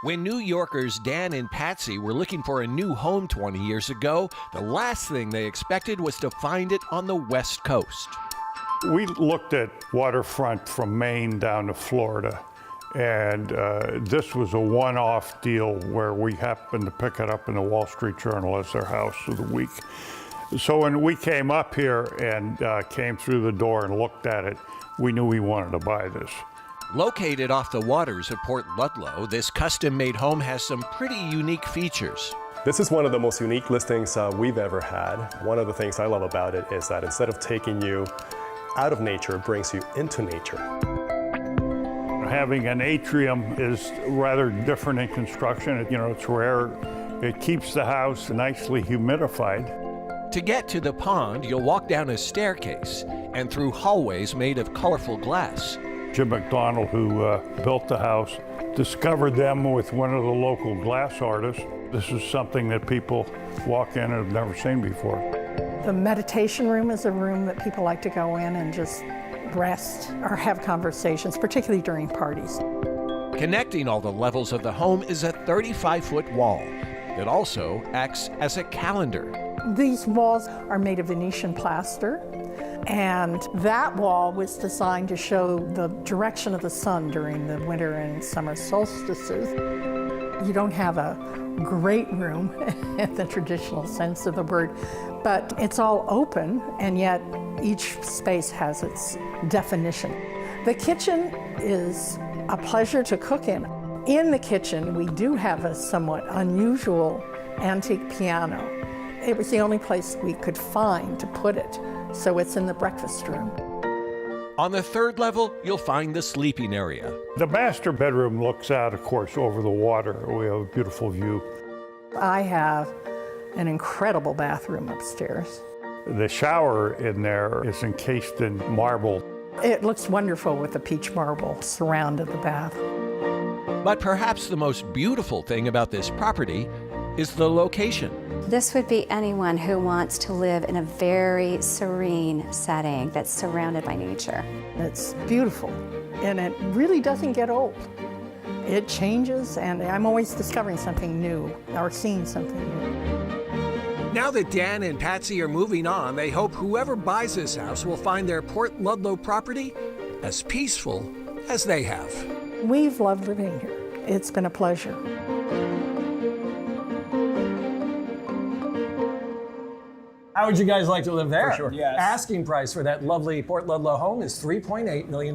When New Yorkers Dan and Patsy were looking for a new home 20 years ago, the last thing they expected was to find it on the West Coast. We looked at waterfront from Maine down to Florida, and this was a one-off deal where we happened to pick it up in the Wall Street Journal as their house of the week. So when we came up here and came through the door and looked at it, we knew we wanted to buy this. Located off the waters of Port Ludlow, this custom-made home has some pretty unique features. This is one of the most unique listings we've ever had. One of the things I love about it is that instead of taking you out of nature, it brings you into nature. Having an atrium is rather different in construction. It's rare. It keeps the house nicely humidified. To get to the pond, you'll walk down a staircase and through hallways made of colorful glass. Jim McDonald, who built the house, discovered them with one of the local glass artists. This is something that people walk in and have never seen before. The meditation room is a room that people like to go in and just rest or have conversations, particularly during parties. Connecting all the levels of the home is a 35-foot wall that also acts as a calendar. These walls are made of Venetian plaster, and that wall was designed to show the direction of the sun during the winter and summer solstices. You don't have a great room in the traditional sense of the word, but it's all open, and yet each space has its definition. The kitchen is a pleasure to cook in. In the kitchen, we do have a somewhat unusual antique piano. It was the only place we could find to put it, so it's in the breakfast room. On the third level, you'll find the sleeping area. The master bedroom looks out, of course, over the water. We have a beautiful view. I have an incredible bathroom upstairs. The shower in there is encased in marble. It looks wonderful with the peach marble surrounded the bath. But perhaps the most beautiful thing about this property is the location. This would be anyone who wants to live in a very serene setting that's surrounded by nature. It's beautiful, and it really doesn't get old. It changes, and I'm always discovering something new or seeing something new. Now that Dan and Patsy are moving on, they hope whoever buys this house will find their Port Ludlow property as peaceful as they have. We've loved living here. It's been a pleasure. How would you guys like to live there? For sure. Yes. Asking price for that lovely Port Ludlow home is $3.8 million.